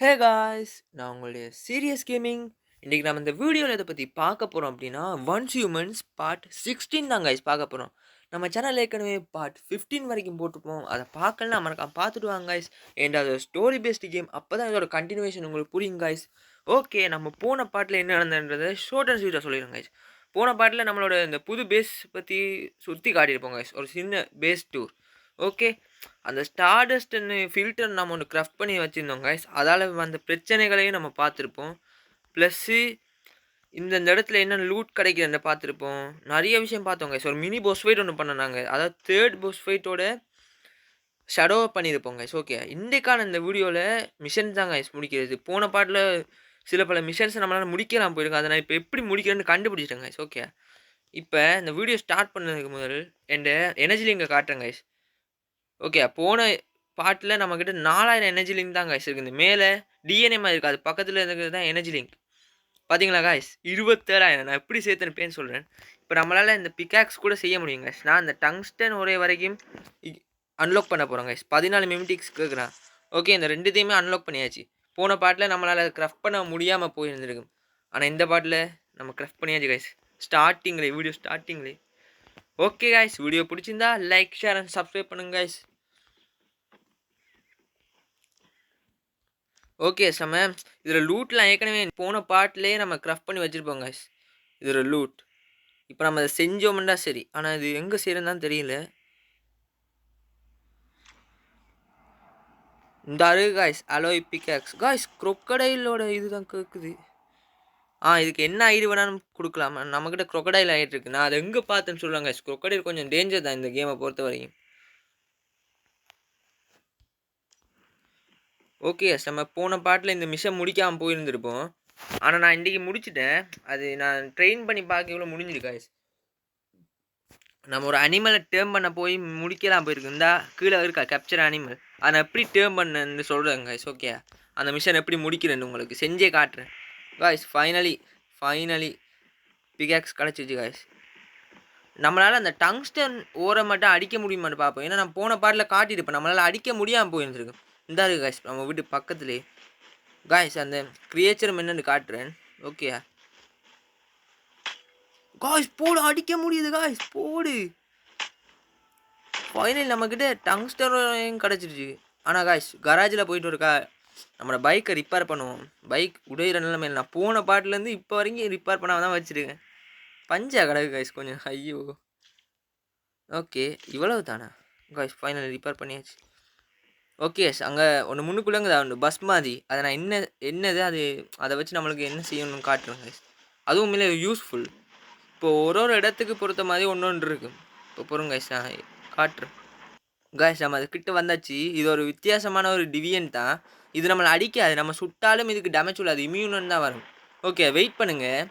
Hey guys, நான் உங்களுடைய serious gaming. இன்றைக்கி நம்ம இந்த வீடியோவில் இதை பற்றி பார்க்க போகிறோம் அப்படின்னா ஒன்ஸ் ஹியூமன்ஸ் பார்ட் 16 தான் காய்ஸ் பார்க்க போகிறோம். நம்ம சேனல் ஏற்கனவே பார்ட் 15 வரைக்கும் போட்டிருப்போம். அதை பார்க்கலாம் மறக்காம பார்த்துட்டு வாங்க காய்ஸ். அண்ட் அது ஸ்டோரி பேஸ்டு கேம், அப்போ தான் இதோட கண்டினியூஷன் உங்களுக்கு புரியும் காய்ஸ். ஓகே, நம்ம போன பாட்டில் என்ன நடந்ததுன்றதை ஷார்ட் அண்ட் ஸ்வீட்டாக சொல்லிடுங்க காய்ஸ். போன பாட்டில் நம்மளோட இந்த புது பேஸ் பற்றி சுற்றி காட்டியிருப்போம் காய்ஸ், ஒரு சின்ன பேஸ் டூர். ஓகே, அந்த ஸ்டார்டஸ்ட்னு ஃபில்டர் நம்ம ஒன்று கிராஃப்ட் பண்ணி வச்சுருந்தோம் கைஸ். அதால் வந்த பிரச்சனைகளையும் நம்ம பார்த்துருப்போம். ப்ளஸ்ஸு இந்த இடத்துல என்ன லூட் கிடைக்குதுன்னு பார்த்துருப்போம். நிறைய விஷயம் பார்த்தோம் கைஸ். ஒரு மினி பாஸ் ஃபைட் ஒன்று பண்ணனாங்க, அதாவது தேர்ட் பாஸ் ஃபைட்டோட ஷடோ பண்ணியிருப்போம் கைஸ். ஓகே, இன்றைக்கான இந்த வீடியோவில் மிஷன் தான் கைஸ் முடிக்கிறது. போன பாட்டில் சில பல மிஷன்ஸை நம்மளால் முடிக்கலாம் போயிருக்கு. அதை நான் இப்போ எப்படி முடிக்கிறேன்னு கண்டுபிடிச்சிட்டேன் கைஸ். ஓகே, இப்போ இந்த வீடியோ ஸ்டார்ட் பண்ணதுக்கு முதல் என் எனர்ஜி லிங்கை காட்டுறேன் கைஸ். ஓகே, போன பாட்டில் நம்மக்கிட்ட 4000 எனர்ஜி லிங்க் தான் காய்ஸ் இருக்குது. மேலே டிஎன்ஏ மாதிரி இருக்குது, அது பக்கத்தில் இருக்கிறது தான் எனர்ஜி லிங்க். பார்த்தீங்களா காய்ஸ், 27,000. நான் எப்படி சேர்த்துன்னு பேர் சொல்கிறேன். இப்போ நம்மளால் இந்த பிகாக்ஸ் கூட செய்ய முடியும் காய்ஸ். நான் இந்த டங்ஸ்டன் ஒரே வரைக்கும் அன்லாக் பண்ண போகிறேன் காய்ஸ். 14 மிமிட்டிக்ஸ் கேட்குறேன். ஓகே, இந்த ரெண்டுத்தையுமே அன்லாக் பண்ணியாச்சு. போன பாட்டில் நம்மளால் கிராஃப்ட் பண்ண முடியாமல் போயிருந்துருக்கு. ஆனால் இந்த பாட்டில் நம்ம கிராஃப்ட் பண்ணியாச்சு காய்ஸ். ஸ்டார்டிங்லேயே வீடியோ ஸ்டார்டிங்லேயே. ஓகே காய்ஸ், வீடியோ பிடிச்சிருந்தா லைக், ஷேர் அண்ட் சப்ஸ்கிரைப் பண்ணுங்க காய்ஸ். ஓகே செம்ம. இதில் லூட்லாம் ஏற்கனவே போன பாட்டிலே நம்ம கிராஃப்ட் பண்ணி வச்சுருப்போம் கைஸ். இதில் லூட் இப்போ நம்ம அதை செஞ்சோம்னா சரி, ஆனால் இது எங்கே செய்யறதுன்னு தெரியல. இந்த அருகு காய்ஸ், அலோய் பிகாக்ஸ் காய்ஸ், க்ரொக்கடைலோட இதுதான் கேட்குது. இதுக்கு என்ன ஐடி வேணாலும் கொடுக்கலாம். நம்மக்கிட்ட க்ரொக்கடைல் ஆகிட்டு இருக்கு. நான் அதை எங்கே பார்த்தேன்னு சொல்லுவாங்க காய்ஸ். க்ரொக்கடைல் கொஞ்சம் டேஞ்சர் தான் இந்த கேமை பொறுத்த வரைக்கும். ஓகே, நம்ம போன பாட்டில் இந்த மிஷன் முடிக்காமல் போயிருந்துருப்போம். ஆனால் நான் இன்றைக்கி முடிச்சிட்டேன். அது நான் ட்ரெயின் பண்ணி பார்க்க இவ்வளோ முடிஞ்சிருக்கு காய்ஸ். நம்ம ஒரு அனிமலை டேர்ம் பண்ண போய் முடிக்கலாம் போயிருக்கு. இந்தா கீழே இருக்கா கேப்சர் அனிமல், அதை எப்படி டேர்ம் பண்ணு சொல்கிறேங்க காய்ஸ். ஓகே, அந்த மிஷன் எப்படி முடிக்கிறேன்னு உங்களுக்கு செஞ்சே காட்டுறேன் காய்ஸ். ஃபைனலி பிகாக்ஸ் கிடச்சிச்சு காய்ஸ். நம்மளால் அந்த டங்ஸ்டன் ஓரை மட்டும் அடிக்க முடியுமான்னு பார்ப்போம். ஏன்னா நான் போன பாட்டில் காட்டியிருப்பேன், நம்மளால் அடிக்க முடியாமல் போயிருந்துருக்கு. இந்த இருக்கு காய்ஸ், நம்ம வீட்டு பக்கத்துலேயே காய்ஸ். அந்த கிரியேச்சர் என்னன்னு காட்டுறேன். ஓகே காய்ஸ், போடு, அடிக்க முடியுது காய்ஸ், போடு. ஃபைனல் நம்மக்கிட்ட டங்ஸ்டரும் கிடச்சிருச்சு. ஆனால் காய்ஸ், கராஜில் போயிட்டு இருக்கா நம்மளோட பைக்கை ரிப்பேர் பண்ணுவோம். பைக் உடையிற நிலைமையில் நான் போன பாட்டிலேருந்து இப்போ வரைக்கும் ரிப்பேர் பண்ணாமல் தான் வச்சுருக்கேன். பஞ்சா கிடக்கு காய்ஸ் கொஞ்சம். ஐயோ, ஓகே, இவ்வளவு தானே காய்ஸ். ஃபைனல் ரிப்பேர் பண்ணியாச்சு. ஓகே, அங்கே ஒன்று முன்னுக்குள்ளேங்க தான் உண்டு பஸ் மாதிரி. அதை நான் என்னது அது, அதை வச்சு நம்மளுக்கு என்ன செய்யணும்னு காட்டுறேன் காய்ஸ். அதுவும் இல்லை யூஸ்ஃபுல். இப்போ ஒரு இடத்துக்கு பொறுத்த மாதிரி ஒன்று இருக்குது. இப்போ பொறுங்க காய்ஸ், நான் காட்டுறேன் காய்ஸ். நம்ம அது கிட்ட வந்தாச்சு. இது ஒரு வித்தியாசமான ஒரு டிவியன் தான். இது நம்மளை அடிக்காது, நம்ம சுட்டாலும் இதுக்கு டேமேஜ் உள்ளது, இம்யூன் தான் வரும். ஓகே, வெயிட் பண்ணுங்கள்,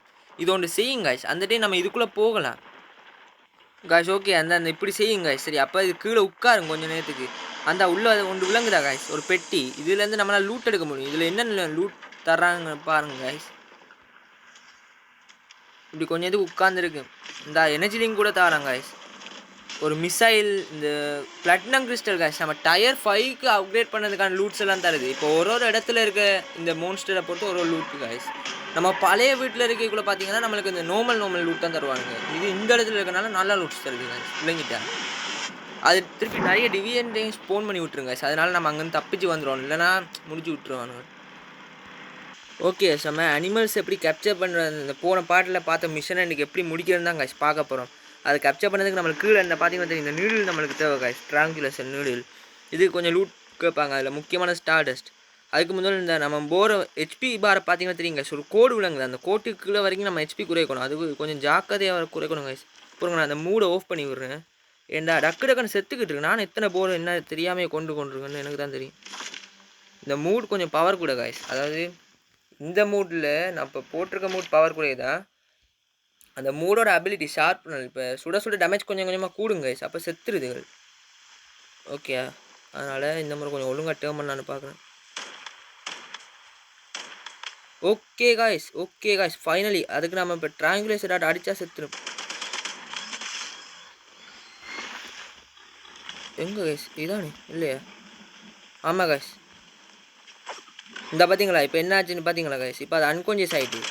இது ஒன்று செய்யுங்க காய்ஸ். அந்த டைம் நம்ம இதுக்குள்ளே போகலாம் காய்ஸ். ஓகே, அந்த இப்படி செய்யுங்க காய்ஸ். சரி, அப்போ இது கீழே உட்காருங்க கொஞ்சம் நேரத்துக்கு. அந்த உள்ள ஒன்று விளங்குதா காய்ஸ், ஒரு பெட்டி. இதுலேருந்து நம்மளால் லூட் எடுக்க முடியும். இதில் என்னென்ன லூட் தர்றாங்க பாருங்க காய்ஸ். இப்படி கொஞ்சம் இதுக்கு உட்காந்துருக்கு. இந்த எனர்ஜி லிங்க் கூட தராங்க காய்ஸ். ஒரு மிசைல், இந்த பிளாட்டினம் கிறிஸ்டல் காய்ஸ். நம்ம டயர் 5க்கு அப்கிரேட் பண்ணதுக்கான லூட்ஸ் எல்லாம் தருது. இப்போ ஒரு இடத்துல இருக்க இந்த மோன்ஸ்டரை பொறுத்து ஒரு லூட் காய்ஸ். நம்ம பழைய வீட்டில் இருக்கக்குள்ளே பார்த்தீங்கன்னா நம்மளுக்கு இந்த நார்மல் லூட் தான் தருவாங்க. இது இந்த இடத்துல இருக்கனால நல்லா லூட்ஸ் தருது காய்ஸ். இல்லைங்கிட்டா அது திருப்பி நிறைய டிவியன்டையும் ஸ்போன் பண்ணி விட்ருங்க காய்ஸ். அதனால் நம்ம அங்கேருந்து தப்பிச்சு வந்துடுவோம், இல்லைனா முடிச்சு விட்ருவானுங்க. ஓகே, நம்ம அனிமல்ஸ் எப்படி கேப்சர் பண்ணுறது, இந்த போன பாட்டில் பார்த்த மிஷனை இன்றைக்கி எப்படி முடிக்கிறதுன்னு தான் காய்ஸ் பார்க்க போகிறோம். அதை கேப்சர் பண்ணதுக்கு நம்மளுக்கு கீழே இந்த பார்த்தீங்கன்னா இந்த நீடில் நம்மளுக்கு தேவை காய்ஸ். ட்ராங்குலேஷன் நீடில், இது கொஞ்சம் லூட் கேட்பாங்க. அதில் முக்கியமான ஸ்டார்டஸ்ட். அதுக்கு முதல்ல இந்த நம்ம போகிற ஹெச்பி பாரை பார்த்தீங்கன்னா தெரியுங்க காய்ஸ், ஒரு கோடு விளங்குது. அந்த கோட்டுக்கு கீழே வரைக்கும் நம்ம ஹெச்பி குறைக்கணும். அதுக்கு கொஞ்சம் ஜாக்கிரதையாக குறைக்கணும் காய்ஸ். அப்புறம் நான் அந்த மூடை ஆஃப் பண்ணி விட்றேன். ஏண்டா டக்குன்னு செத்துக்கிட்டு இருக்கு. நான் எத்தனை போர் என்ன தெரியாமல் கொண்டிருக்கேன்னு எனக்கு தான் தெரியும். இந்த மூட் கொஞ்சம் பவர் கூட காய்ஸ். அதாவது இந்த மூடில் நான் இப்போ போட்டிருக்க மூட் பவர் கூட தான். அந்த மூடோட அபிலிட்டி ஷார்ப்னல். இப்போ சுட டேமேஜ் கொஞ்சம் கொஞ்சமாக கூடுங்க கைஸ், அப்போ செத்துருதுகள். ஓகே, அதனால் இந்த மாதிரி கொஞ்சம் ஒழுங்காக டேர்ம் பண்ணான்னு பார்க்குறேன். ஓகே காய்ஸ், ஃபைனலி அதுக்கு நம்ம இப்போ ட்ராங்குலேஷன் அடித்தா செத்துரும். எங்கே கைஸ், இதானே இல்லையா? ஆமாம் காய்ஸ், இந்த பார்த்தீங்களா இப்போ என்ன ஆச்சுன்னு பார்த்தீங்களா கைஸ், இப்போ அது அன்கான்ஷியஸ் ஆகிட்டு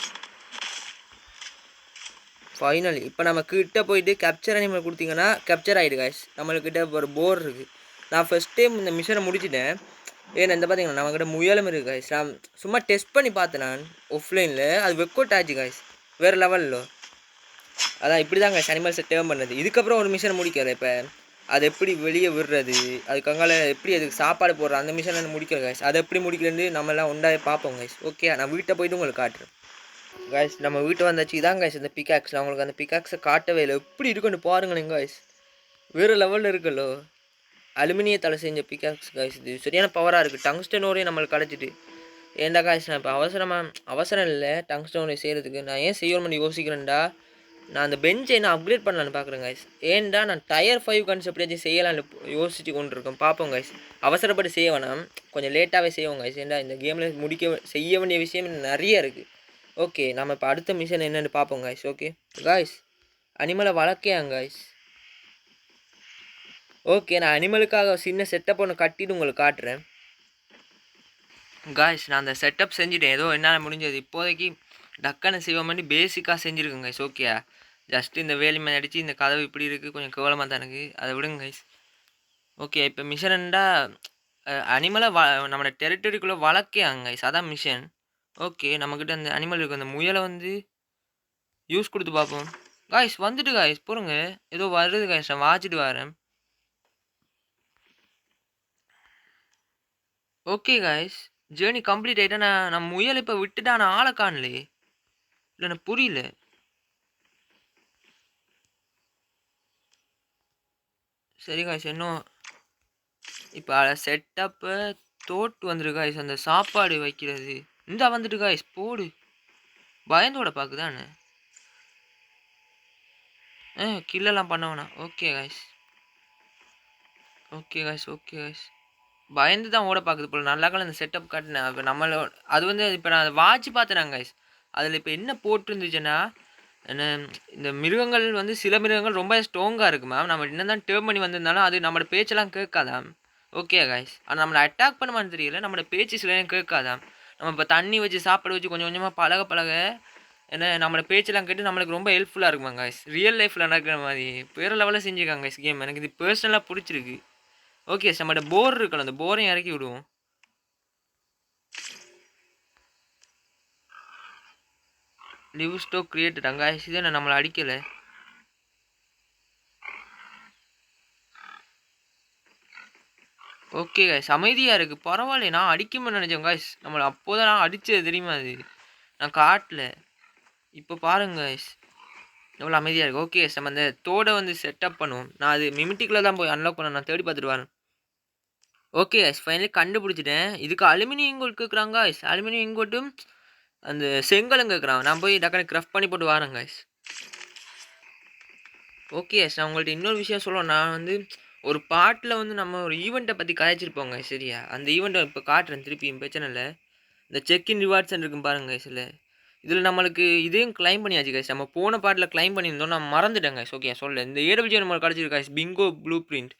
ஃபைனலி இப்போ நம்ம கிட்ட போயிட்டு கேப்சர் அனிமல் கொடுத்தீங்கன்னா கேப்சர் ஆகிடு கைஸ். நம்மளுக்கிட்ட ஒரு போர் இருக்குது. நான் ஃபஸ்ட் டைம் இந்த மிஷனை முடிச்சிட்டேன். ஏன்னா இந்த பார்த்தீங்களா நம்மக்கிட்ட முயலும் இருக்குது கைஸ். நான் சும்மா டெஸ்ட் பண்ணி பார்த்தேன் நான் ஆஃப்லைனில், அது ஒர்க் அவுட் ஆச்சு கைஸ் வேறு லெவலில். அதான் இப்படி தான் கைஸ் அனிமல்ஸை டேர்ம் பண்ணுறது. இதுக்கப்புறம் ஒரு மிஷனை முடிக்கல. இப்போ அது எப்படி வெளியே விடுறது, அதுக்கு அங்கால எப்படி அதுக்கு சாப்பாடு போடுற அந்த மிஷனை முடிக்கல கைஸ். அதை எப்படி முடிக்கிறேன்னு நம்மளாம் ஒன்றாவே பார்ப்போம் கைஸ். ஓகே, நான் வீட்டை போய்ட்டு உங்களுக்கு காட்டுறேன் கைஸ். நம்ம வீட்டை வந்தாச்சு. இதான் கைஸ் அந்த பிக்காக்ஸ். நான் உங்களுக்கு அந்த பிக்காக்ஸை காட்டவே இல்லை. எப்படி இருக்குன்னு பாருங்களேன் கைஸ், வேறு லெவலில் இருக்குல்லோ. அலுமினியத்தால் செஞ்ச பிக்காக்ஸ் கைஸ். இது சரியான பவராக இருக்குது. டங்ஸ்டன் ஓரே நம்மளுக்கு கிடச்சிட்டு. ஏன்டா கைஸ் நான் இப்போ அவசரம் இல்லை டங்ஸ்டன் ஓரே செய்கிறதுக்கு. நான் ஏன் செய்யணும்னு யோசிக்கிறேன்டா, நான் அந்த பெஞ்சை என்ன அப்கிரேட் பண்ணலான்னு பார்க்குறேன் கைஸ். ஏன்டா நான் டயர் 5 கான்செப்டாச்சும் செய்யலான்னு யோசிச்சு கொண்டு இருக்கேன். பார்ப்போம் கைஸ். அவசரப்பட்டு செய்ய வேணாம், கொஞ்சம் லேட்டாகவே செய்வோம் கைஸ். ஏன்டா இந்த கேமில் செய்ய வேண்டிய விஷயம் நிறைய இருக்குது. ஓகே, நம்ம இப்போ அடுத்த மிஷன் என்னென்னு பார்ப்போம் கைஸ். ஓகே கைஸ், அனிமலை வளர்க்கையாங்க கைஸ். ஓகே, நான் அனிமலுக்காக சின்ன செட்டப் ஒன்று கட்டிட்டு உங்களுக்கு காட்டுறேன் கைஸ். நான் அந்த செட்டப் செஞ்சுட்டேன், ஏதோ என்னால் முடிஞ்சது. இப்போதைக்கு டக்குன்னு செய்வோம் பண்ணி பேசிக்காக செஞ்சுருக்கேன் கைஸ். ஓகே, ஜஸ்ட்டு இந்த வேலி மேலே அடித்து இந்த கதவு இப்படி இருக்குது, கொஞ்சம் கேவலமாக தான் இருக்குது, அதை விடுங்க கைஸ். ஓகே, இப்போ மிஷன் என்னடா அனிமலை நம்மளோட டெரிட்டரிக்குள்ளே வளர்க்கையாங்க கைஸ், அதான் மிஷன். ஓகே, நம்மக்கிட்ட அந்த அனிமல் இருக்குது. அந்த முயலை வந்து யூஸ் கொடுத்து பார்ப்போம் கைஸ். வந்துட்டு கைஸ் போருங்க, ஏதோ வருது கைஸ், நான் வாச்சிட்டு வரேன். ஓகே கைஸ், ஜேர்னி கம்ப்ளீட் ஆகிட்டா. நான் முயல் இப்போ விட்டுட்டா, நான் ஆளை காணலையே. இல்லை எனக்கு புரியல. சரி கைஸ், இன்னும் இப்போ செட்டப்பை தோட்டு வந்துரு கைஸ். அந்த சாப்பாடு வைக்கிறது இந்த வந்துட்டு கைஸ், போடு. பயந்தோட பார்க்குதானே, கில்லெல்லாம் பண்ண வேணாம். Okay guys, okay guys, okay guys. பயந்து தான் ஓட பார்க்குது போல். நல்லா இந்த செட்டப் காட்டினேன். இப்போ நம்மளோட அது வந்து இப்போ நான் வாட்சி பார்த்தேன் கைஸ். அதில் இப்போ என்ன போட்டிருந்துச்சுன்னா, என்ன இந்த மிருகங்கள் வந்து சில மிருகங்கள் ரொம்ப ஸ்ட்ராங்காக இருக்குது மேம். நம்ம என்ன தான் டேர்ம் பண்ணி வந்திருந்தாலும் அது நம்மளோட பேச்செல்லாம் கேட்காதாம். ஓகே கைஸ், ஆனால் நம்மளை அட்டாக் பண்ணுமான்னு தெரியல, நம்மளோட பேச்சு சில நேரம் கேட்காதாம். நம்ம இப்போ தண்ணி வச்சு சாப்பாடு வச்சு கொஞ்சம் கொஞ்சமாக பழக பழக என்ன நம்மளோட பேச்செல்லாம் கேட்டு நம்மளுக்கு ரொம்ப ஹெல்ப்ஃபுல்லாக இருக்குமா கைஸ். ரியல் லைஃப்பில் நடக்கிற மாதிரி வேறு லெவலில் செஞ்சுருக்காங்க கைஸ் கேம். எனக்கு இது பர்சனலாக பிடிச்சிருக்கு. ஓகே, நம்மகிட்ட போர் இருக்கணும், அந்த போரையும் இறக்கி விடுவோம். லிவ் ஸ்டோக் கிரியேட்டடாங்க இது நான் நம்மளை அடிக்கலை. ஓகே கைஸ், அமைதியாக இருக்குது, பரவாயில்ல. நான் அடிக்குமே நினச்சேன் கைஸ், நம்மளை அப்போதான் நான் அடித்தது தெரியுமா, அது நான் காட்டல. இப்போ பாருங்க கைஸ் எவ்வளோ அமைதியாக இருக்குது. ஓகே, நம்ம அந்த தோடை வந்து செட்டப் பண்ணுவோம். நான் அது மிமிட்டிக்கில் தான் போய் அன்லாக் பண்ண, நான் தேடி பார்த்துட்டு வரேன். ஓகே கைஸ், ஃபைனலி கண்டுபிடிச்சிட்டேன். இதுக்கு அலுமினியம் இங்கோட் கேட்குறாங்க கைஸ். அலுமினியம் இங்கோட்டும் அந்த செங்கலும் கேட்குறான். நான் போய் டக்குனு கிராஃப்ட் பண்ணி போட்டு வரேன் கைஸ். ஓகே கைஸ், நான் உங்கள்கிட்ட இன்னொரு விஷயம் சொல்லுவேன். நான் வந்து ஒரு பாட்டில் வந்து நம்ம ஒரு ஈவெண்ட்டை பற்றி கதைச்சிருப்போங்க சரியா. அந்த ஈவெண்ட்டை இப்போ காட்டுறேன் திருப்பியும், பிரச்சனை இல்லை. இந்த செக்இன் ரிவார்ட்ஸ் இருக்கும் பாருங்க கைஸ். இதில் நம்மளுக்கு இதையும் கிளைம் பண்ணியாச்சு கைஸ். நம்ம போன பாட்டில் கிளைம் பண்ணியிருந்தோம், நான் மறந்துட்டேன் கைஸ். ஓகே சொல்ல, இந்த ஏடபிள்யூ நம்மளுக்கு கிடச்சிருக்கு guys, Bingo blue print.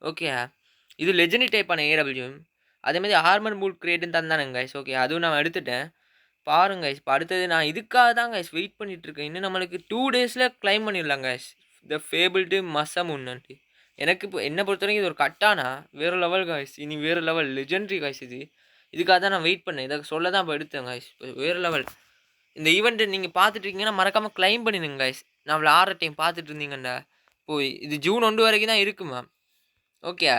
Okay, இது லெஜெண்டரி டைப்பான ஏடபிள்யூ. அதேமாதிரி ஆர்மர் பூட் கிரியேட்டுன்னு தந்தானுங்க கைஸ். ஓகே, அதுவும் நான் எடுத்துட்டேன். பாருங்க கைஸ், இப்போ அடுத்தது நான் இதுக்காக தான் கைஸ் வெயிட் பண்ணிகிட்ருக்கேன். இன்னும் நம்மளுக்கு 2 டேஸில் கிளைம் பண்ணிடலாம் கைஸ், த ஃபேபிள்டு மசமுன்னுட்டு. எனக்கு இப்போ என்னை பொறுத்த வரைக்கும் இது ஒரு கட்டானா வேறு லெவல் கைஸ். இனி வேறு லெவல் லெஜெண்டரி கைஸ். இதுக்காக தான் நான் வெயிட் பண்ணேன். இதை சொல்ல தான் இப்போ எடுத்தேன் கைஸ். வேறு லெவல். இந்த ஈவெண்ட்டை நீங்கள் பார்த்துட்டு இருக்கீங்கன்னா மறக்காமல் கிளைம் பண்ணிடுங்க கைஸ். நான் விளாட்ற டைம் பார்த்துட்டு இருந்தீங்கண்டா. போய் இது ஜூன் 1 வரைக்கும் தான் இருக்குது மேம். ஓகே,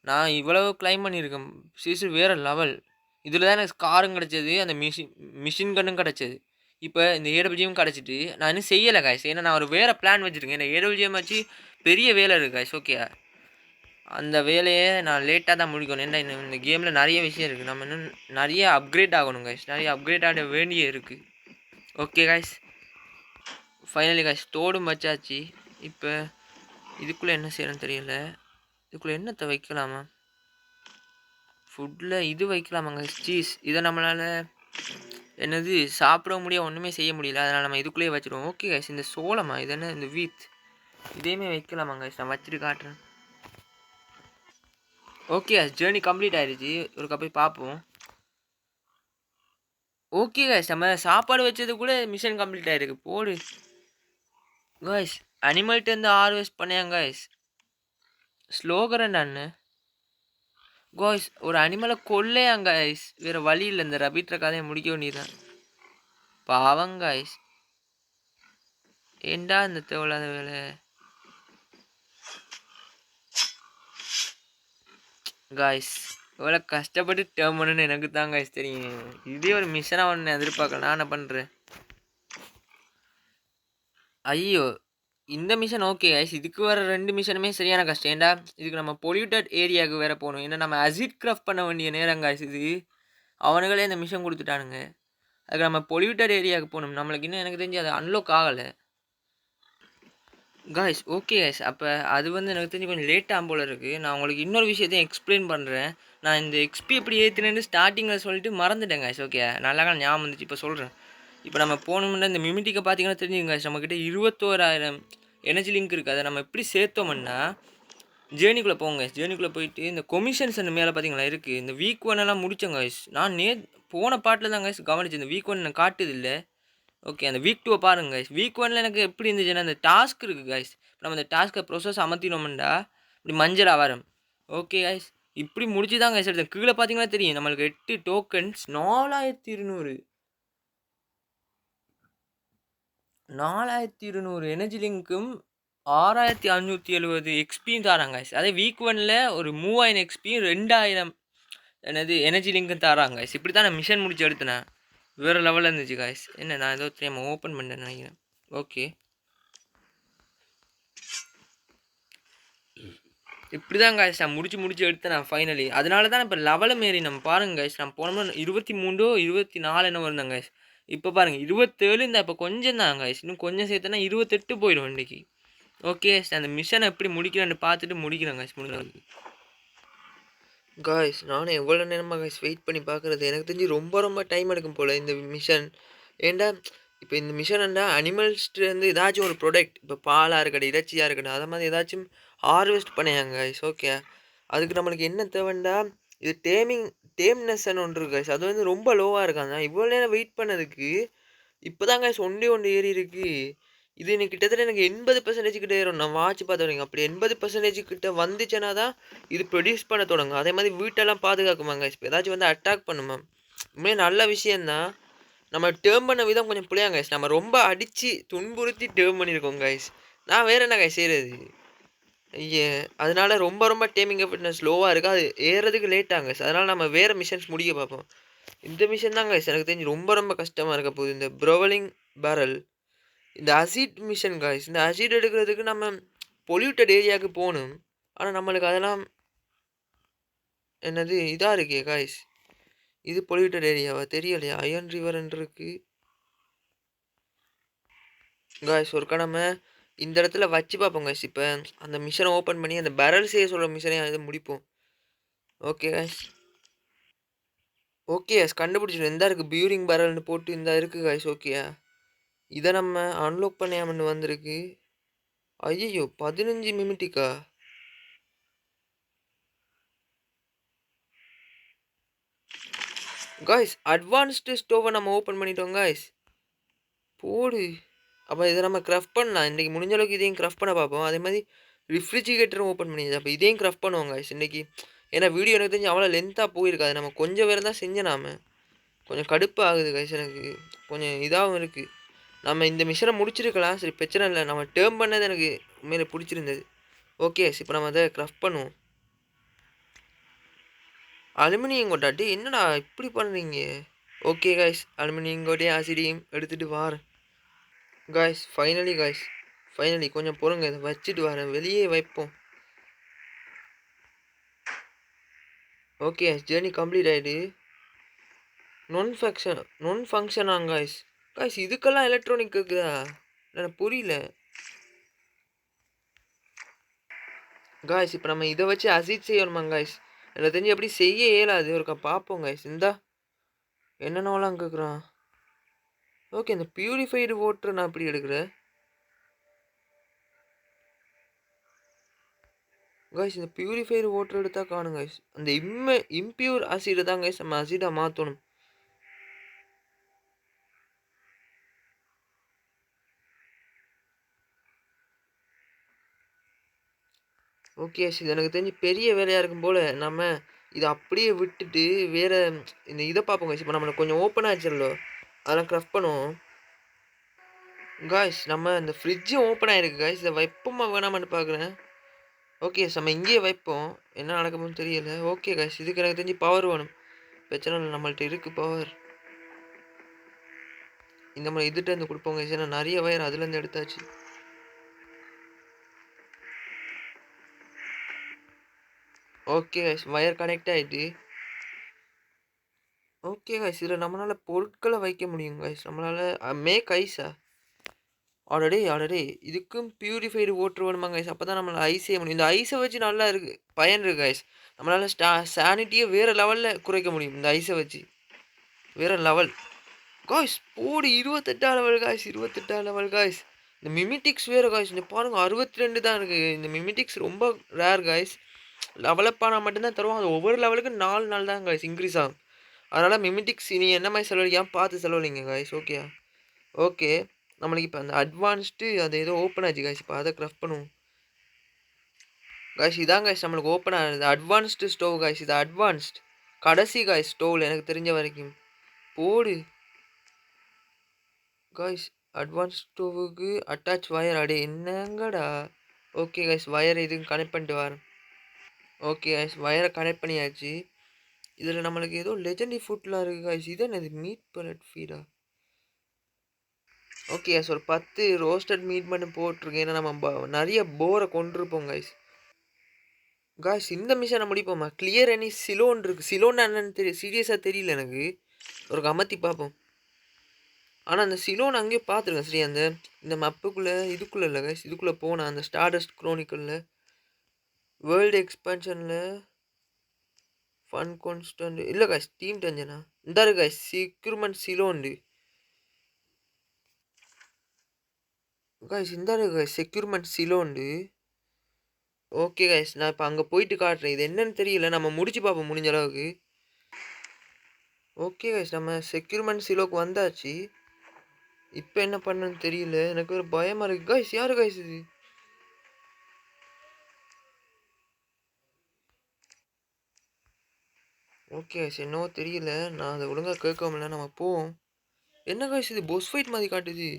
நான் இவ்வளவு கிளைம் பண்ணியிருக்கேன். சீசு வேறு லெவல். இதில் தான் எனக்கு காரும் கிடச்சது, அந்த மிஷின் கன்னும் கிடச்சது. இப்போ இந்த ஏடபிள்யூஎம் கிடச்சிட்டு நான் இன்னும் செய்யலை கைஸ். ஏன்னா நான் ஒரு வேறு பிளான் வச்சுருக்கேன். இந்த ஏடபிள்யூஎம் வச்சு பெரிய வேலை இருக்குது கைஸ். ஓகே, அந்த வேலையை நான் லேட்டாக தான் முடிக்கணும். ஏன்னா இந்த கேமில் நிறைய விஷயம் இருக்குது. நம்ம இன்னும் நிறைய அப்கிரேட் ஆகணும் கைஸ். நிறைய அப்கிரேட் ஆக வேண்டிய இருக்குது. ஓகே கைஸ், ஃபைனலி கைஸ் தோடும் வச்சாச்சு. இப்போ இதுக்குள்ளே என்ன செய்யணும்னு தெரியல. இதுக்குள்ளே என்னத்தை வைக்கலாமா? ஃபுட்டில் இது வைக்கலாமாங்க, சீஸ். இதை நம்மளால் என்னது சாப்பிட முடியாது, ஒன்றுமே செய்ய முடியல. அதனால் நம்ம இதுக்குள்ளேயே வச்சுருவோம். ஓகே கைஸ், இந்த சோளமா இது என்ன, இந்த வீத் இதேமே வைக்கலாமாங்க கைஸ். நான் வச்சுட்டு காட்டுறேன். ஓகே கைஸ், ஜேர்னி கம்ப்ளீட் ஆகிடுச்சு. ஒரு போய் பார்ப்போம். Okay guys. நம்ம சாப்பாடு வச்சது கூட மிஷன் கம்ப்ளீட் ஆயிருக்கு. போடு. காய்ஸ் அனிமல்ட்டேருந்து ஹார்வெஸ்ட் பண்ணேன் காய்ஸ். ஸ்லோகர் என்னான்னு? காய்ஸ் ஒரு அனிமல கொல்லையாம் காய்ஸ். வேற வழி இல்ல. இந்த ரபிட்ற கதைய முடிக்க வேண்டியதுதான். பாவம் காய்ஸ். ஏன்டா இந்த தேவையில்லாத வேலை? காய்ஸ் எவ்வளோ கஷ்டப்பட்டு டேர்ம் பண்ணணும்னு எனக்கு தான் காய்ஸ் தெரியும். இதே ஒரு மிஷனாக ஒன்று எதிர்பார்க்கல. நான் என்ன பண்ணுறேன்? ஐயோ இந்த மிஷன் ஓகே காய்ஸ். இதுக்கு வர 2 மிஷனுமே சரியான கஷ்டம். ஏன்டா இதுக்கு நம்ம பொல்யூட்டட் ஏரியாவுக்கு வேற போகணும். ஏன்னா நம்ம அசிட் கிராஃப்ட் பண்ண வேண்டிய நேரம் காய்ஸ் இது. அவனுங்களே இந்த மிஷன் கொடுத்துட்டானுங்க. அதுக்கு நம்ம பொல்யூட்டட் ஏரியாவுக்கு போகணும். நம்மளுக்கு இன்னும் எனக்கு தெரிஞ்சு அது அன்லாக் ஆகலை காய்ஸ். Okay guys. அப்போ அது வந்து எனக்கு தெரிஞ்சு கொஞ்சம் லேட்டாக போல இருக்குது. நான் உங்களுக்கு இன்னொரு விஷயத்தையும் எக்ஸ்பிளைன் பண்ணுறேன். நான் இந்த எக்ஸ்பி எப்படி ஏற்றினேன்னு ஸ்டார்டிங்கில் சொல்லிட்டு மறந்துட்டேன் காய்ஸ். ஓகே நல்லா ஞாபகம் வந்துச்சு. இப்போ சொல்கிறேன். இப்போ நம்ம போகணும்னா இந்த மிமிட்டிக்கை பார்த்தீங்கன்னா தெரிஞ்சுங்க காய்ஸ். நம்மக்கிட்ட 21,000 எனர்ஜி லிங்க் இருக்குது. அதை நம்ம எப்படி சேர்த்தோம்னா ஜேர்னிக்குள்ளே போங்க காய்ஸ். ஜேர்னிக்குள்ளே போயிட்டு இந்த கொமிஷன்ஸ் அந்த மேலே பார்த்தீங்களா இருக்குது. இந்த வீக் 1 எல்லாம் முடித்தேன் காய்ஸ். நான் போன பாட்டில் தான் காய்ஸ் கவனிச்சு. இந்த வீக் 1 எனக்கு காட்டுது இல்லை. ஓகே அந்த வீக் 2 பாருங்க கைஸ். வீக் 1ல எனக்கு எப்படி இருந்துச்சுன்னா அந்த டாஸ்க் இருக்குது கைஸ். நம்ம அந்த டாஸ்க்கை ப்ரொசஸ் அமர்த்தினோம்டா இப்படி மஞ்சள் வரும். ஓகே கைஸ் இப்படி முடிச்சு தான் கைஸ் எடுத்தேன். கீழே பார்த்தீங்கன்னா தெரியும் நம்மளுக்கு 8 டோக்கன்ஸ் 4200 எனர்ஜி லிங்க்கும் 6570 எக்ஸ்பியும் தராங்க கைஸ். அதே வீக் 1ல ஒரு 3000 எக்ஸ்பியும் 2000 என்னது எனர்ஜி லிங்க்கும் தராங்க கைஸ். இப்படி தான் நான் மிஷன் முடிச்சு எடுத்தேன். வேறு லெவலில் இருந்துச்சு காய்ஸ். என்ன நான் ஏதோ தெரியாமல் ஓப்பன் பண்ணேன்னு நினைக்கிறேன். ஓகே இப்படி தான் காய்ஸ் நான் முடிச்சு எடுத்தேன் நான் ஃபைனலி. அதனால தான் இப்போ லெவலும் மாரி நம்ம பாருங்கள் காய்ஸ். நான் போனோம்னா 23 24 என்ன வந்தேன் காய்ஸ். இப்போ பாருங்கள் 27. இந்த இப்போ கொஞ்சம் தான் காய்ஸ். இன்னும் கொஞ்சம் சேர்த்தனா 28 போயிடும் இன்றைக்கி. ஓகே அந்த மிஷனை எப்படி முடிக்கிறேன்னு பார்த்துட்டு முடிக்கிறேன் காய்ஸ். முடிஞ்சது காய்ஸ். நானும் எவ்வளோ நேரமாக காய்ஸ் வெயிட் பண்ணி பார்க்குறது. எனக்கு தெரிஞ்சு ரொம்ப டைம் எடுக்கும் போல் இந்த மிஷன். ஏன்டா இப்போ இந்த மிஷன்டா அனிமல்ஸ்லேருந்து ஏதாச்சும் ஒரு ப்ராடக்ட் இப்போ பாலாக இருக்கட்டும் இறைச்சியாக இருக்கட்டும் அதை மாதிரி ஏதாச்சும் ஹார்வெஸ்ட் பண்ணியாங்க கைஸ். ஓகே அதுக்கு நம்மளுக்கு என்ன தேவைண்டா இது டேம்னஸ்ன்னு ஒன்று இருக்கு கைஸ். அது வந்து ரொம்ப லோவாக இருக்காங்க. இவ்வளோ நேரம் வெயிட் பண்ணதுக்கு இப்போ தான் கைஸ் ஒன்று ஏறி இருக்குது. இது எனக்கு கிட்டத்தட்ட எனக்கு 80% கிட்ட ஏறும். நான் வாட்ச் பார்த்து வரீங்க அப்படி 80% கிட்ட வந்துச்சுன்னா தான் இது ப்ரொடியூஸ் பண்ண தொடங்கும். அதே மாதிரி வீட்டெல்லாம் பாதுகாக்குமாங்க. இப்போ ஏதாச்சும் வந்து அட்டாக் பண்ணுமா. உண்மையே நல்ல விஷயந்தான். நம்ம டேர்ம் பண்ண விதம் கொஞ்சம் புளியாங்க கைஸ். நம்ம ரொம்ப அடித்து துன்புறுத்தி டேர்ம் பண்ணியிருக்கோம் கைஸ். நான் வேறு என்ன கைஸ் செய்கிறது. ஐயே அதனால ரொம்ப டேமிங் ஃபிட்னஸ் ஸ்லோவாக இருக்குது. அது ஏறதுக்கு லேட் ஆகுங்க கைஸ். அதனால் நம்ம வேறு மிஷன்ஸ் முடிக்க பார்ப்போம். இந்த மிஷன் தான் கைஸ் எனக்கு தெரிஞ்சு ரொம்ப கஷ்டமாக இருக்க போகுது. இந்த ப்ரோவலிங் பேரல் இந்த அசிட் மிஷன் காய்ஸ். இந்த அசிட் எடுக்கிறதுக்கு நம்ம பொல்யூட்டட் ஏரியாவுக்கு போகணும். ஆனால் நம்மளுக்கு அதெல்லாம் என்னது இதாக இருக்கே காய்ஸ். இது பொல்யூட்டட் ஏரியாவா தெரியலையா. அயன் ரிவர்ன்னு இருக்கு காய்ஸ். ஒருக்கா நம்ம இந்த இடத்துல வச்சு பார்ப்போம் காய்ஸ். இப்போ அந்த மிஷனை ஓப்பன் பண்ணி அந்த பேரல் செய்ய சொல்கிற மிஷனை அதை முடிப்போம். Okay guys. ஓகே காய்ஸ் கண்டுபிடிச்சிடும். எந்த இருக்குது பியூரிங் பேரல்னு போட்டு இந்த இருக்குது காய்ஸ். ஓகே இதை நம்ம அன்லாக் பண்ணியாமன்னு வந்திருக்கு. ஐயோ 15 மிமிட்டிக்கா காய்ஸ். அட்வான்ஸ்டு ஸ்டோவை நம்ம ஓப்பன் பண்ணிட்டோம் காய்ஸ். போடு. அப்போ இதை நம்ம கிராஃப்ட் பண்ணலாம். இன்றைக்கி முடிஞ்ச அளவுக்கு இதையும் கிராஃப்ட் பண்ண பார்ப்போம். அதே மாதிரி ரெஃப்ரிஜிரேட்டரும் ஓப்பன் பண்ணிடுது. அப்போ இதையும் கிராஃப்ட் பண்ணுவோம் காய்ஸ் இன்றைக்கி. ஏன்னா வீடியோ எனக்கு தெரிஞ்சு அவ்வளோ லென்த்தாக போயிருக்காது. நம்ம கொஞ்சம் வேறு தான் செஞ்சேன். நாம் கொஞ்சம் கடுப்பு ஆகுது காய்ஸ். எனக்கு கொஞ்சம் இதாகவும் இருக்குது. நம்ம இந்த மிஷனை முடிச்சிருக்கலாம். சரி பிரச்சனை இல்லை. நம்ம டேர்ம் பண்ணது எனக்கு உண்மையிலே பிடிச்சிருந்தது. ஓகே இப்போ நம்ம அதை கிராஃப்ட் பண்ணுவோம். அலுமினியம் கொட்டாட்டி என்னடா இப்படி பண்ணுறீங்க. ஓகே காய்ஸ் அலுமினியம் கோட்டையும் ஆசிடியும் எடுத்துகிட்டு வாரேன் காய்ஸ். ஃபைனலி கொஞ்சம் பொறுங்க. இதை வச்சுட்டு வரேன். வெளியே வைப்போம். ஓகே ஜேர்னி கம்ப்ளீட் ஆகிடு. நான் ஃபங்க்ஷனாங்க காய்ஸ். காய்ஸ் இதுக்கெல்லாம் எலக்ட்ரானிக் இருக்குதா எனக்கு புரியல காய்ஸ். இப்போ நம்ம இதை வச்சு அசிட் செய்யணுமா காய்ஸ். எனக்கு தெரிஞ்சு எப்படி செய்ய இயலாது. ஒருக்கா பார்ப்போம் காய்ஸ். இந்தா என்னென்னலாம் கேட்குறான். ஓகே இந்த பியூரிஃபைடு வாட்டர் நான் எப்படி எடுக்கிறேன் காய்ஸ். இந்த பியூரிஃபைடு வாட்டர் எடுத்தால் காணும் காய்ஸ். அந்த இம்பியூர் அசிடை தான் காய்ஸ் நம்ம அசிடாக மாற்றணும். ஓகே. இது எனக்கு தெரிஞ்சு பெரிய வேலையா இருக்கும் போல. நம்ம இத அப்படியே விட்டுட்டு வேற இந்த இத பார்ப்போம் காய்ஸ். இப்ப நம்மளுக்கு கொஞ்சம் ஓப்பன் ஆச்சுல்ல. அதெல்லாம் கிராஃப்ட் பண்ணுவோம். காய்ஸ் நம்ம இந்த ஃப்ரிட்ஜும் ஓப்பன் ஆயிருக்கு காய்ஸ். இத வைப்போமா வேணாமான்னு பார்க்குறேன். ஓகே. நம்ம இங்கேயே வைப்போம். என்ன நடக்க போகுதுன்னு தெரியல. Okay guys. இதுக்கு எனக்கு தெரிஞ்சு பவர் வேணும். பிரச்சனை இல்ல. நம்மள்ட்ட இருக்கு பவர். இந்த மாரி இதுட்டருந்து குடுப்போம் காய்ஸ். ஏன்னா நெறைய வயர் அதுலருந்து எடுத்தாச்சு. Okay guys. வயர் கனெக்ட் ஆயிட்டு. Okay guys. இதுல நம்மளால பொருட்கள வைக்க முடியும் காய்ஸ். நம்மளால மேக் ஐஸா? அடடே! அடடே! இதுக்கும் பியூரிஃபைடு வாட்டர் வேணுமா காய்ஸ்? அப்பதான் நம்மளால ஐஸ் செய்ய முடியும். இந்த ஐஸ வச்சு நல்லா இருக்கு பயன் இருக்கு காய்ஸ். நம்மளால சானிட்டிய வேற லெவல்ல குறைக்க முடியும். இந்த ஐஸ வச்சு. வேற லெவல். காய்ஸ் போடு 28ஆம் லெவல் காய்ஸ். 28ஆம் லெவல் காய்ஸ். இந்த மிமிடிக்ஸ் வேற காய்ஸ். இங்க பாருங்க 62 தான் இருக்கு. இந்த மிமிடிக்ஸ் ரொம்ப ரேர் காய்ஸ். லெவல் அப் ஆனா மட்டும் தான் தருவாங்க. அது ஒவ்வொரு லெவலுக்கும் 4 நாள் தான் காய்ஸ் இன்கிரீஸ் ஆகும். அதனால மிமிடிக்ஸ் நீ என்ன மாரி செலவழிக்காம பார்த்து செலவழிங்க காய்ஸ். ஓகேயா? ஓகே. நம்மளுக்கு இப்ப அந்த அட்வான்ஸ்டு அது ஏதோ ஓப்பன் ஆச்சு காய்ஸ். இப்ப அத கிராஃப்ட் பண்ணுவோம். காய்ஸ் இதான் காய்ஸ் நம்மளுக்கு ஓப்பன் ஆனது. Advanced stove guys. இது அட்வான்ஸ்ட். கடைசி காய்ஸ் ஸ்டவ்ல எனக்கு தெரிஞ்ச வரைக்கும். போடு. காய்ஸ் அட்வான்ஸ் ஸ்டவ்வுக்கு அட்டாச் வயர் அடே என்னங்கடா. ஓகே காய்ஸ் வயர் இதுக்கு கனெக்ட் பண்ணிட்டு வரேன். ஓகே காய்ஸ் வயர கனெக்ட் பண்ணியாச்சு. இதுல நம்மளுக்கு ஏதோ லெஜெண்டரி ஃபுட்லாம் இருக்கு காய்ஸ். இது என்னது மீட் பல்லட் ஃபீடா? ஓகே காய்ஸ் ஒரு 10 ரோஸ்டட் மீட் மட்டும் போட்டுருக்கேன். ஏன்னா நம்ம நெறைய போர கொன்றுப்போம் காய்ஸ். காய்ஸ் இந்த மிஷன முடிப்போமா? கிளியர் எனி சிலோன் இருக்கு. சிலோன்னா என்னன்னு சீரியஸா தெரியல எனக்கு. ஒரு அமத்தி பார்ப்போம். ஆனா அந்த சிலோன் அங்கேயே பார்த்துருக்கேன். சரி அந்த இந்த மப்புக்குள்ள இதுக்குள்ள இல்ல காய்ஸ். இதுக்குள்ள போனா அந்த ஸ்டார்டஸ்ட் குரோனிக்கல்ல வேர்ல்டு எக்ஸ்பான்ஷன்ல ஃபன் கான்ஸ்டன்ட் இல்ல காய்ஸ் டீம் டஞ்சனா? இந்தா இருக்கு காய்ஸ் செக்யூர்மென்ட் சிலோன்டு. காய்ஸ் இந்தா இருக்கு காய்ஸ் செக்யூர்மென்ட் சிலோன்டு. ஓகே காய்ஸ் நான் இப்ப அங்க போயிட்டு காட்டுறேன். இது என்னன்னு தெரியல. நம்ம முடிச்சு பார்ப்போம் முடிஞ்ச அளவுக்கு. ஓகே காய்ஸ் நம்ம செக்யூர்மென்ட் சிலோக்கு வந்தாச்சு. இப்ப என்ன பண்ணன்னு தெரியல. எனக்கு ஒரு பயமா இருக்கு. காய்ஸ் யாரு காய்ஸ் இது? ஓகே காய்ஸ் என்னவோ தெரியல. நான் அத ஒழுங்கா கேட்கவும் இல்ல. நம்ம போவோம். என்ன காய்ஸ் இது பாஸ் ஃபைட் மாதிரி காட்டுது.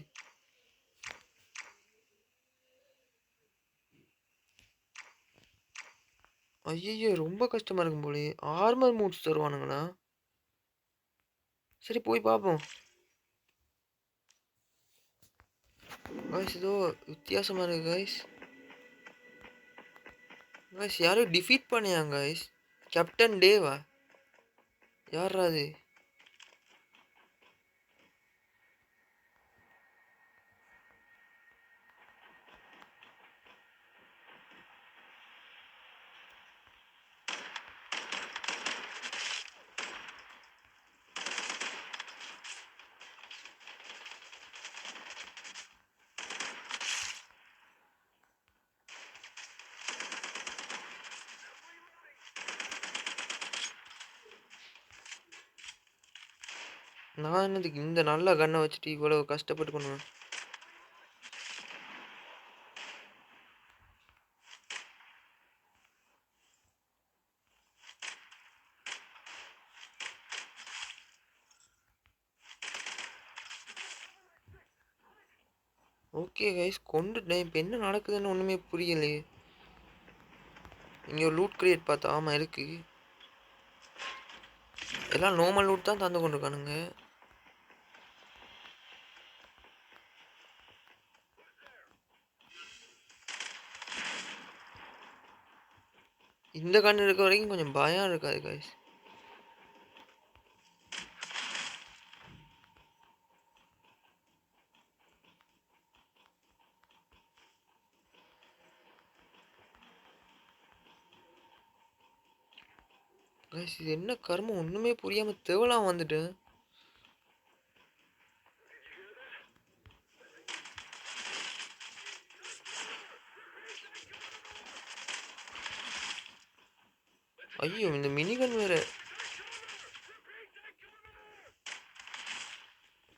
ஐயய்யோ! ரொம்ப கஷ்டமா இருக்கும் போலயே. ஆர்மர் மூவ்ஸ் தருவானுங்களா? சரி போய் பார்ப்போம். காய்ஸ் ஏதோ வித்தியாசமா இருக்கு காய்ஸ். காய்ஸ் யாரோ டிஃபீட் பண்ணியாங்க காய்ஸ். கேப்டன் டேவா? யார்ரா அது? நான் என்னதுக்கு இந்த நல்ல கன்ன வச்சுட்டு இவ்வளவு கஷ்டப்பட்டு பண்ணுவேன். ஓகே கைஸ் கொண்டுட்டேன். இப்போ என்ன நடக்குதுன்னு ஒன்றுமே புரியலையே. இங்கே ஒரு லூட் கிரியேட் பார்த்தா ஆமாம் இருக்கு. எல்லாம் நார்மல் லூட் தான் தந்து கொண்டிருக்கானுங்க. இந்த கண்ணு இருக்க வரைக்கும் கொஞ்சம் பயம் இருக்காது கைஸ். கைஸ் இது என்ன கர்மம் ஒன்றுமே புரியாமல் தேவலாம் வந்துட்டேன். ஐயோ இந்த மினிகன் வேற.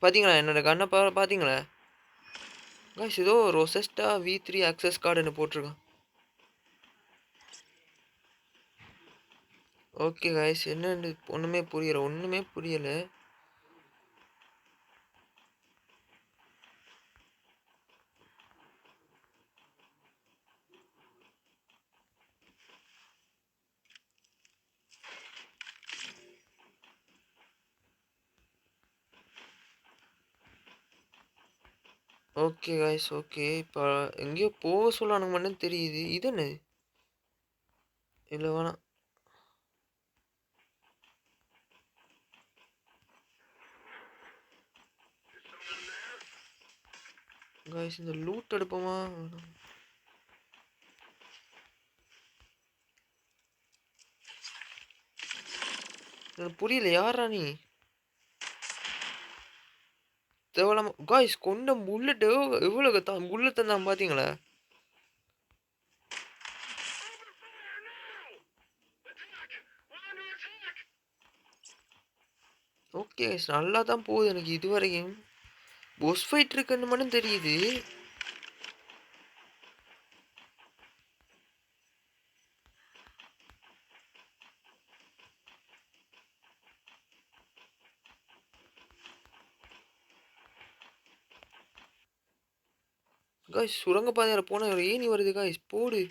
பார்த்தீங்களா என்னோட கண்ணை பார்த்தீங்களா கைஸ்? ஏதோ ரொசெஸ்டா V3 ஆக்சஸ் கார்டுன்னு போட்டிருக்கான். ஓகே காய்ஸ், என்னன்னு ஒண்ணுமே புரியல, ஒண்ணுமே புரியல. Okay guys, okay. இப்போ எங்கேயோ போக சொல்லானுங்க மட்டும் தெரியுது. இது என்னது? இல்ல வேணாம். காய்ஸ், இந்த லூட் எடுப்போமா? எனக்கு புரியல, யாரா நீ? தேவலாம காய்ஸ், கொண்ட புல்லட் எவ்வளவு புல்லட் தான் பாத்தீங்களா? ஓகே காய்ஸ், நல்லா தான் போகுது எனக்கு இதுவரைக்கும். பொஸ் ஃபைட் இருக்குன்னு மட்டும் தெரியுது. காய்ஸ், சுரங்கப்பாதையில போனா ஒரு ஏணி வருது காய்ஸ், போடு.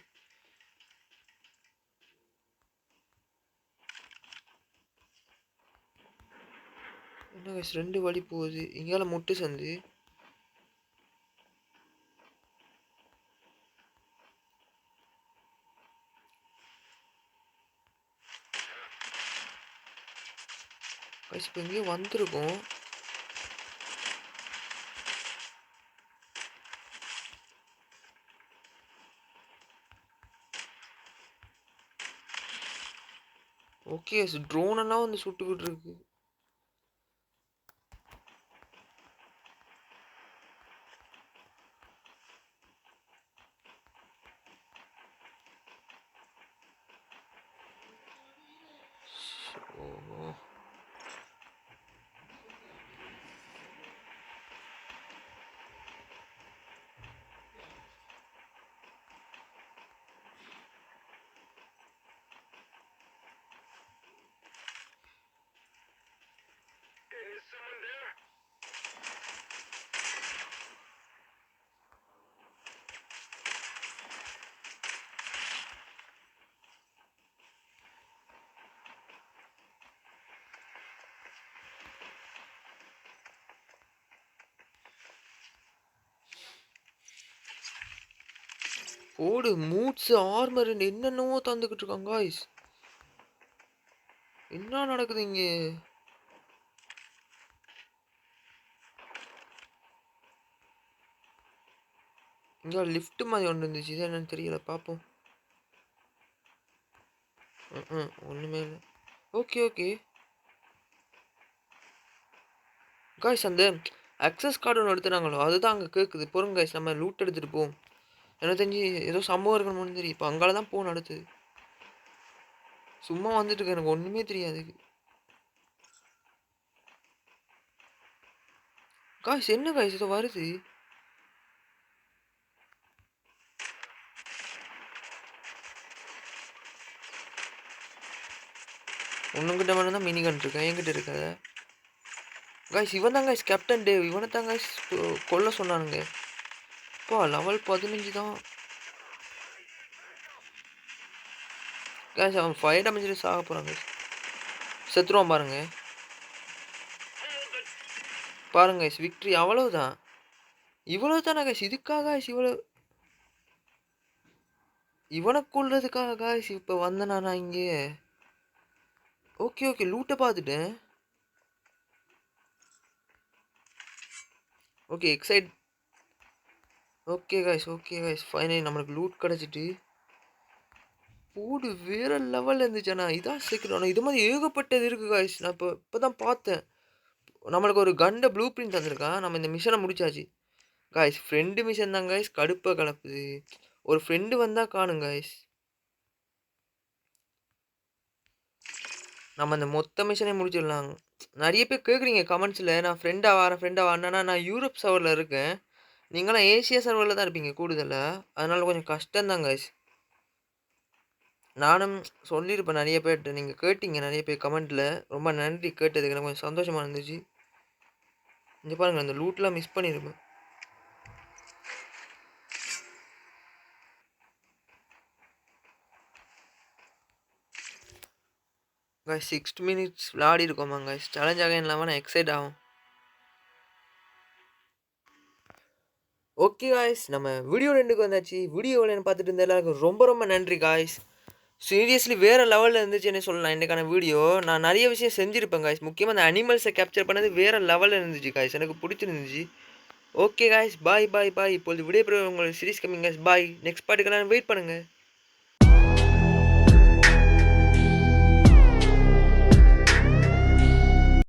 என்ன காய்ஸ், 2 வழி போகுது. இங்கால முட்டு சந்து. காய்ஸ், இப்போ எங்கேயோ வந்திருக்கோம். ஓகே, ட்ரோன் எல்லாம் வந்து சுட்டுக்கிட்டு இருக்கு. ஓ, போடு. மூட்ஸ், ஆர்மர் என்னென்னவோ தந்துக்கிட்டு இருக்காங்க காய்ஸ். என்ன நடக்குது இங்க? இங்க லிஃப்ட் மாதிரி ஒன்று இருந்துச்சு, இது என்னன்னு தெரியல, பார்ப்போம். ஒன்றுமே இல்லை. ஓகே ஓகே காய்ஸ், அந்த அக்சஸ் கார்டு ஒன்று எடுத்துனாங்களோ அதுதான் அங்கே கேட்குது. பொறுங்க காய்ஸ், நம்ம லூட் எடுத்துகிட்டு போவோம். எனக்கு தெரிஞ்சு ஏதோ சம்பவம் இருக்கணும்னு தெரியும். இப்போ அங்கால தான் போகணும் அடுத்து. சும்மா வந்துட்டு இருக்கு, எனக்கு ஒன்றுமே தெரியாது. காய்ஸ், என்ன காய்ஸ் ஏதோ வருது? உன்னுங்கிட்ட மட்டும் தான் மினி கன் இருக்கேன், என்கிட்ட இருக்காத காய்ஸ். இவன் தான் காய்ஸ் கேப்டன் டேவ். இவனை தான் காய்ஸ் கொல்ல சொன்னானுங்க. இப்போ லெவல் 15 தான் காய்ஸ். அவன் 5 டேமேஜில் சாக போகிறான் காய்ஸ். செத்துருவான் பாருங்க. பாருங்க காய்ஸ், விக்ட்ரி அவ்வளவுதான். இவ்வளவு தானே காய்ஸ்? இதுக்காக காய்ஸ் இவனை கொள்றதுக்காக காய்ஸ் இப்போ வந்தேனா நான் இங்கே? ஓகே ஓகே, லூட்டை பார்த்துட்டேன். Okay excite. Okay guys, finally நம்மளுக்கு லூட் கிடச்சிட்டு. போடு, வேற லெவலில் இருந்துச்சாண்ணா. இதான் சீக்கிரம். ஆனால் இது மாதிரி ஏகப்பட்டது இருக்குது காய்ஸ். நான் இப்போ தான் பார்த்தேன். நம்மளுக்கு ஒரு கண்ட ப்ளூ பிரிண்ட் தந்திருக்கான். நம்ம இந்த மிஷனை முடிச்சாச்சு காய்ஸ். ஃப்ரெண்டு மிஷன் தான் காய்ஸ், கடுப்பை கலப்புது. ஒரு ஃப்ரெண்டு வந்தால் காணும் காய்ஸ். நம்ம அந்த மொத்த மிஷனே முடிச்சிடலாம். நிறைய பேர் கேட்குறீங்க கமெண்ட்ஸில், நான் ஃப்ரெண்டாக வரேன்னா, நான் யூரோப் சர்வரில் இருக்கேன். நீங்களாம் ஏசியா சர்வரில் தான் இருப்பீங்க கூடுதலாக. அதனால கொஞ்சம் கஷ்டம்தான் காய்ஸ். நானும் சொல்லியிருப்பேன் நெறைய பேர்ட்ட. நீங்க கேட்டீங்க நெறைய பேர் கமெண்ட்ல. ரொம்ப நன்றி கேட்டதுக்கு. எனக்கு கொஞ்சம் சந்தோஷமா இருந்துச்சு. இங்க பாருங்க அந்த லூட்லாம் மிஸ் பண்ணியிருப்பேன். காய்ஸ் 6 மினிட்ஸ் விளையாடிருக்கோமா காய்ஸ். சேலஞ்ச் அகைன் இல்லாம நான் எக்ஸைட் ஆகும். ஓகே காய்ஸ், நம்ம வீடியோ 2க்கு வந்தாச்சு. வீடியோ எவ்வளோன்னு பார்த்துட்டு இருந்த எல்லாருக்கும் ரொம்ப ரொம்ப நன்றி காய்ஸ். சீரியஸ்லி வேறு லெவலில் இருந்துச்சுன்னு சொல்லலாம் இன்றைக்கான வீடியோ. நான் நிறைய விஷயம் செஞ்சுருப்பேன் காய்ஸ். முக்கியமாக அந்த அனிமல்ஸை கேப்சர் பண்ணது வேறு லெவலில் இருந்துச்சு காய்ஸ். எனக்கு பிடிச்சிருந்துச்சு. ஓகே காய்ஸ், பாய் பாய் பாய். இப்பொழுது விடைபெறும் உங்கள் சீரிஸ் கம்மிங் காய்ஸ். பாய். நெக்ஸ்ட் பாட்டுக்கு நான் வெயிட் பண்ணுங்கள்.